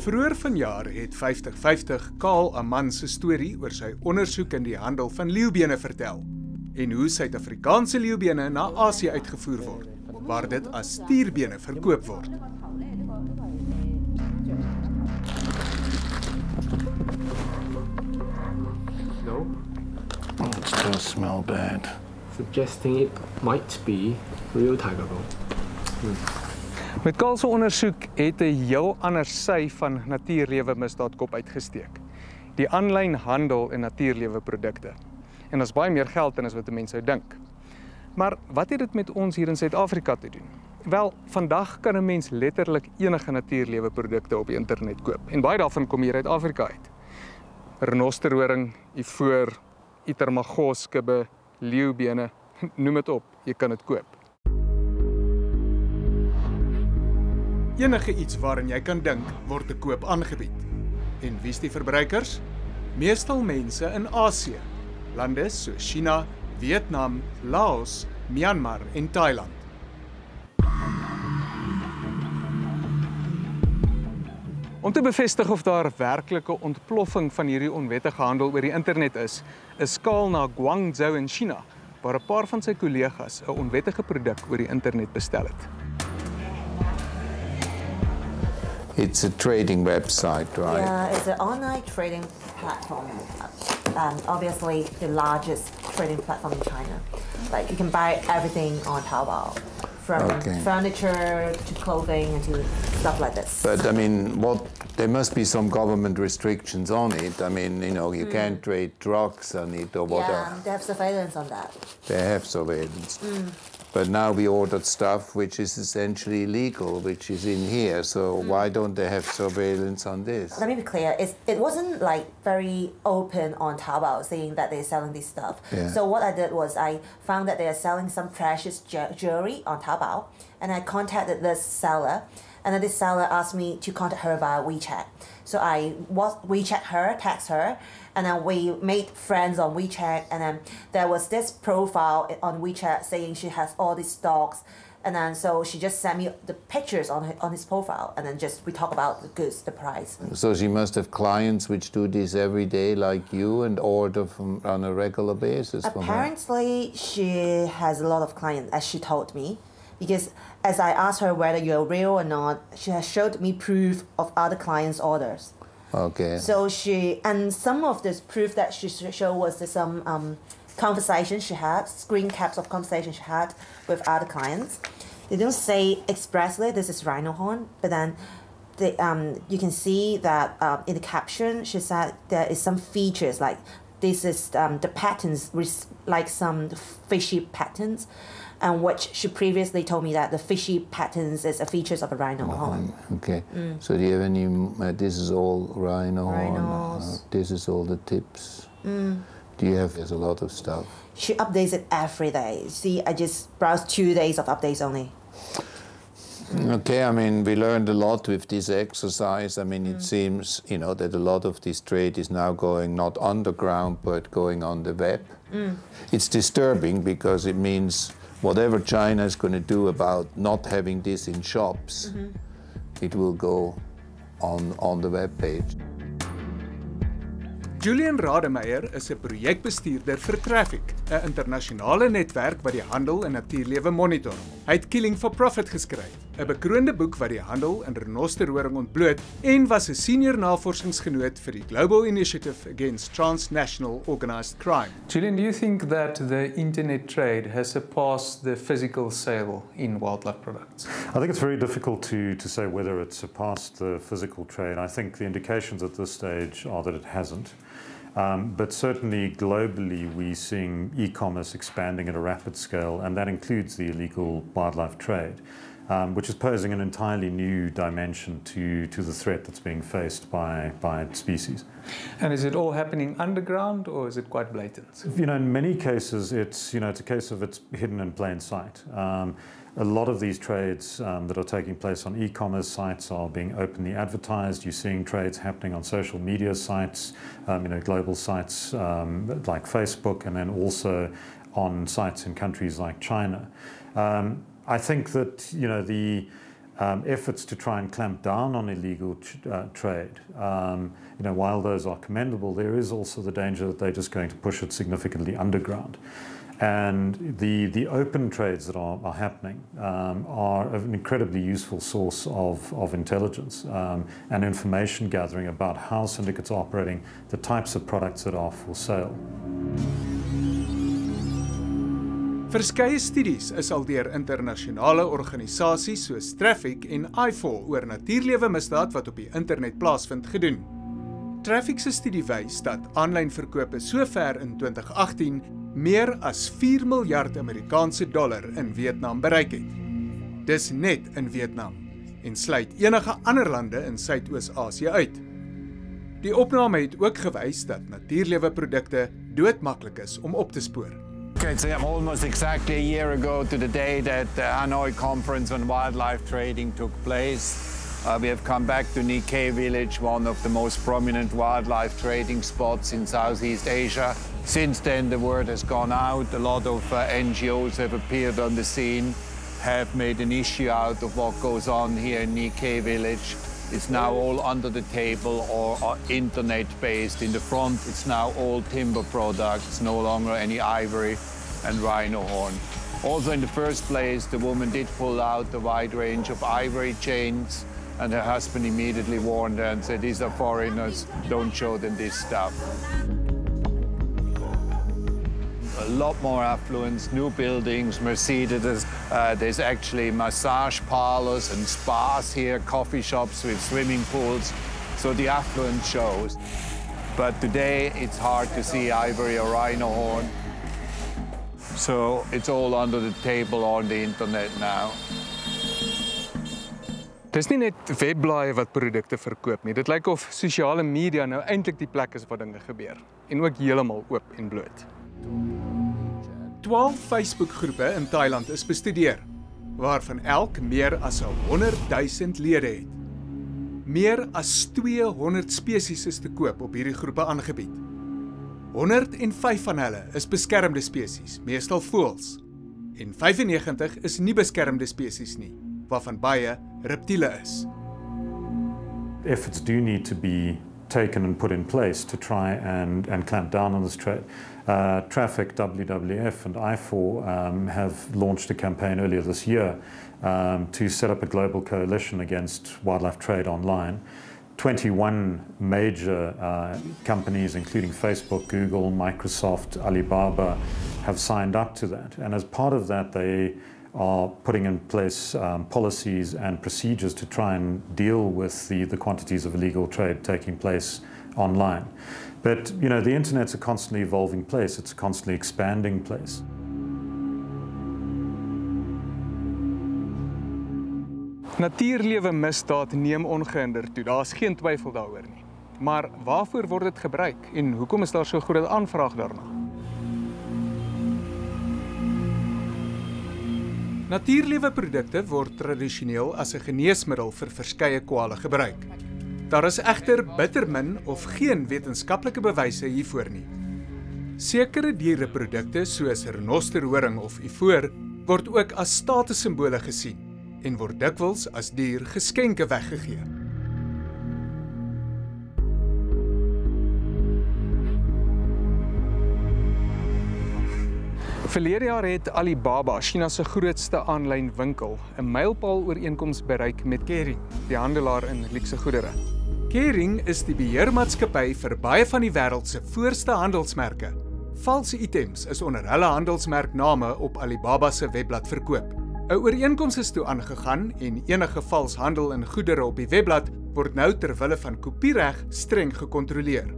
Vroeër vanjaar het 50-50 Karl Ammann se storie oor sy ondersoek in die handel van leeubene vertel en hoe Suid-Afrikaanse leeubene na Asië uitgevoer word, waar dit as stierbene verkoop word. No? Oh, it still smells bad. Suggesting it might be real tiger bone. Met Karl se ondersoek het 'n heel ander sy van natuurlewe misdaadkop uitgesteek. Die aanlyn handel in natuurlewe produkte. En daar's baie meer geld in as wat mense sou dink. Maar wat het dit met ons hier in Suid-Afrika te doen? Wel, vandag kan 'n mens letterlik enige natuurlewe produkte op die internet koop. En baie daarvan kom hier uit Afrika uit. Renosterhoring, ivoor, itermagos-kibbe, leeubene, noem dit op, jy kan dit koop. Enige iets waarin jy kan dink, word te koop aangebied. En wie's die verbruikers? Meestal mense in Asië, lande soos China, Vietnam, Laos, Myanmar en Thailand. Om te bevestig of daar werklike ontploffing van hierdie onwettige handel oor die internet is Karl na Guangzhou in China, waar 'n paar van sy kollegas 'n onwettige produk oor die internet bestel het. It's a trading website, right? Yeah, it's an online trading platform. Obviously, the largest trading platform in China. Like you can buy everything on Taobao, from furniture to clothing and to stuff like this. But I mean, there must be some government restrictions on it. I mean, you can't trade drugs on it or whatever. Yeah, they have surveillance on that. They have surveillance. But now we ordered stuff which is essentially illegal, which is in here. So why don't they have surveillance on this? Let me be clear. It wasn't like very open on Taobao saying that they're selling this stuff. Yeah. So what I did was I found that they are selling some precious jewelry on Taobao, and I contacted this seller, and then this seller asked me to contact her via WeChat. So I WeChat her, text her, and then we made friends on WeChat, and then there was this profile on WeChat saying she has all these stocks, and then so she just sent me the pictures on his profile, and then we talk about the goods, the price. So she must have clients which do this every day like you and order on a regular basis from her. Apparently she has a lot of clients, as she told me, because as I asked her whether you're real or not, she has showed me proof of other clients' orders. Okay. So and some of this proof that she showed was some conversations she had, screen caps of conversations she had with other clients. They don't say expressly this is rhino horn, but then you can see that in the caption she said there is some features like this is the patterns like some fishy patterns, and which she previously told me that the fishy patterns is a features of a rhino horn. Okay. So do you have any? This is all rhino horn. This is all the tips. Do you have? There's a lot of stuff. She updates it every day. See, I just browsed 2 days of updates only. Okay, I mean, we learned a lot with this exercise. I mean, it seems, that a lot of this trade is now going not underground, but going on the web. It's disturbing because it means whatever China is going to do about not having this in shops, it will go on the web page. Julian Rademeier is 'n projekbestuurder vir Traffic, 'n internasionale netwerk wat die handel in natuurlewe monitor. Hy het Killing for Profit geskryf, 'n bekroonde boek wat die handel in renosterhoring ontbloot en was 'n senior navorsingsgenoot vir die Global Initiative Against Transnational Organized Crime. Julian, do you think that the internet trade has surpassed the physical sale in wildlife products? I think it's very difficult to say whether it's surpassed the physical trade. I think the indications at this stage are that it hasn't. But certainly globally we're seeing e-commerce expanding at a rapid scale, and that includes the illegal wildlife trade, which is posing an entirely new dimension to the threat that's being faced by species. And is it all happening underground, or is it quite blatant? In many cases it's a case of it's hidden in plain sight. A lot of these trades that are taking place on e-commerce sites are being openly advertised. You're seeing trades happening on social media sites, global sites like Facebook, and then also on sites in countries like China. I think that efforts to try and clamp down on illegal trade, while those are commendable, there is also the danger that they're just going to push it significantly underground. And the open trades that are happening are an incredibly useful source of intelligence and information gathering about how syndicates are operating, the types of products that are for sale. Verskeie studies is al deur internasionale organisasies soos Traffic en I4 oor natuurlewe misdaad wat op die internet plaasvind gedoen. Traffic se studie wys dat aanlyn verkope sover in 2018 meer as 4 miljard Amerikaanse dollar in Vietnam bereik het. Dis net in Vietnam en sluit enige ander lande in Suidoos-Asië uit. Die opname het ook gewys dat natuurlewe produkte doodmaklik is om op te spoor. Okay, it's almost exactly a year ago to the day that the Hanoi Conference on Wildlife Trading took place. We have come back to Nikkei village, one of the most prominent wildlife trading spots in Southeast Asia. Since then, the word has gone out. A lot of NGOs have appeared on the scene, have made an issue out of what goes on here in Nikkei village. It's now all under the table or internet-based. In the front, it's now all timber products, no longer any ivory and rhino horn. Also, in the first place, the woman did pull out a wide range of ivory chains, and her husband immediately warned her and said, "These are foreigners, don't show them this stuff." A lot more affluence, new buildings, Mercedes. There's actually massage parlors and spas here, coffee shops with swimming pools. So the affluence shows. But today it's hard to see ivory or rhino horn. So it's all under the table on the internet now. Dis nie net webblaaie wat produkte verkoop nie. Dit lyk of sosiale media nou eintlik die plek is waar dinge gebeur en ook heeltemal oop en bloot. 12 Facebook-groepe in Thailand is bestudeer, waarvan elk meer as 100,000 lede het. Meer as 200 spesies is te koop op hierdie groepe aangebied. 105 van hulle is beskermde spesies, meestal voëls, en 95 is nie beskermde spesies nie, waarvan baie reptiele is. Efforts do need to be taken and put in place to try and clamp down on this trade. Traffic, WWF and I4 have launched a campaign earlier this year to set up a global coalition against wildlife trade online. 21 major companies, including Facebook, Google, Microsoft, Alibaba, have signed up to that. And as part of that, they are putting in place policies and procedures to try and deal with the quantities of illegal trade taking place online. But, the internet's a constantly evolving place. It's a constantly expanding place. Natuurlewe misdaad neem ongehinderd toe, daar is geen twyfel daaroor nie. Maar waarvoor word dit gebruik en hoekom is daar so groot aanvraag daarna? Natuurlewe produkte word tradisioneel as 'n geneesmiddel vir verskeie kwale gebruik. Daar is egter bitter min of geen wetenskaplike bewyse hiervoor nie. Sekere diereprodukte soos renosterhoring of ivoor word ook as statussimbole gesien en word dikwels as duur geskenke weggegee. Verlede jaar het Alibaba, China se grootste aanlyn winkel, 'n mylpaal-ooreenkoms bereik met Kering, die handelaar in luukse goedere. Kering is die beheermaatskappy vir baie van die wêreld se voorste handelsmerke. Valse items is onder hulle handelsmerkname op Alibaba se webblad verkoop. 'n Ooreenkoms is toe aangegaan en enige vals handel in goedere op die webblad word nou ter wille van kopiereg streng gekontroleer.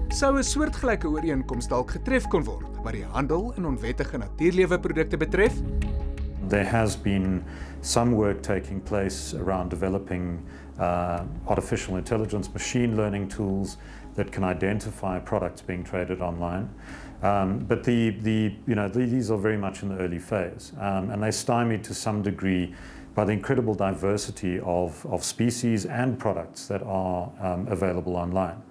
Sou 'n soortgelyke ooreenkoms dalk getref kon word wat die handel in onwettige natuurlewe produkte betref? There has been some work taking place around developing artificial intelligence, machine learning tools that can identify products being traded online. But these are very much in the early phase, and they're stymied to some degree by the incredible diversity of species and products that are available online.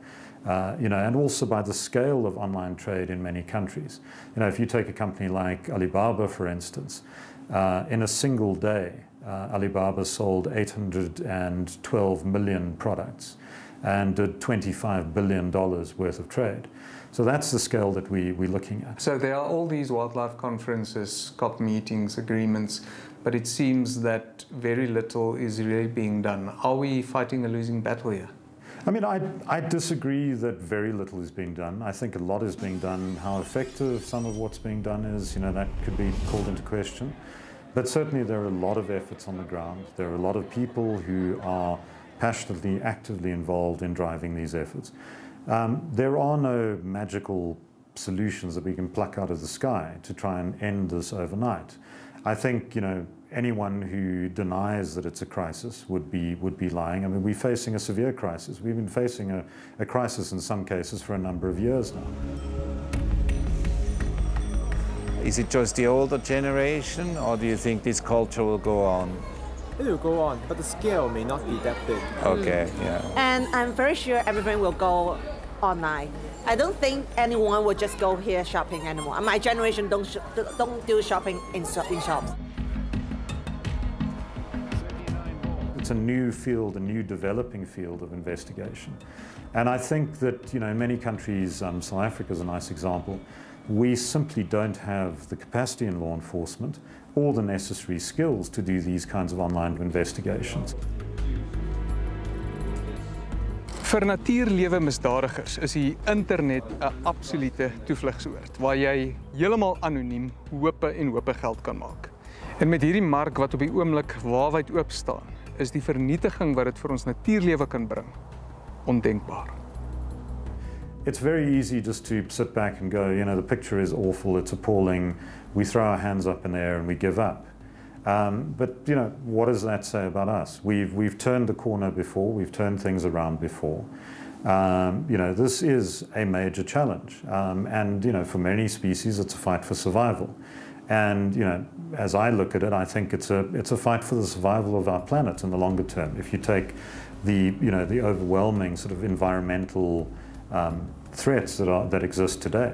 And also by the scale of online trade in many countries. If you take a company like Alibaba, for instance, in a single day, Alibaba sold 812 million products and did $25 billion worth of trade. So that's the scale that we're looking at. So there are all these wildlife conferences, COP meetings, agreements, but it seems that very little is really being done. Are we fighting a losing battle here? I mean, I disagree that very little is being done. I think a lot is being done. How effective some of what's being done is, that could be called into question. But certainly there are a lot of efforts on the ground. There are a lot of people who are passionately, actively involved in driving these efforts. There are no magical solutions that we can pluck out of the sky to try and end this overnight. I think, anyone who denies that it's a crisis would be lying. I mean, we're facing a severe crisis. We've been facing a crisis in some cases for a number of years now. Is it just the older generation, or do you think this culture will go on? It will go on, but the scale may not be that big. Okay, yeah. And I'm very sure everything will go online. I don't think anyone will just go here shopping anymore. My generation don't do shopping in shops. It's a new field, a new developing field of investigation. And I think that, in many countries, South Africa is a nice example, we simply don't have the capacity in law enforcement or the necessary skills to do these kinds of online investigations. Vir natuurlewe misdadigers is die internet 'n absolute toevlugsoord waar jy heeltemal anoniem hope en hope geld kan maak. En met hierdie mark wat op die oomblik waarwyd oop staan, is die vernietiging wat dit vir ons natuurlewe kan bring ondenkbaar. It's very easy just to sit back and go, the picture is awful, it's appalling, we throw our hands up in the air and we give up. But, what does that say about us? We've turned the corner before, we've turned things around before. This is a major challenge. And, for many species, it's a fight for survival. And, as I look at it, I think it's a fight for the survival of our planet in the longer term. If you take the overwhelming sort of environmental threats that exist today.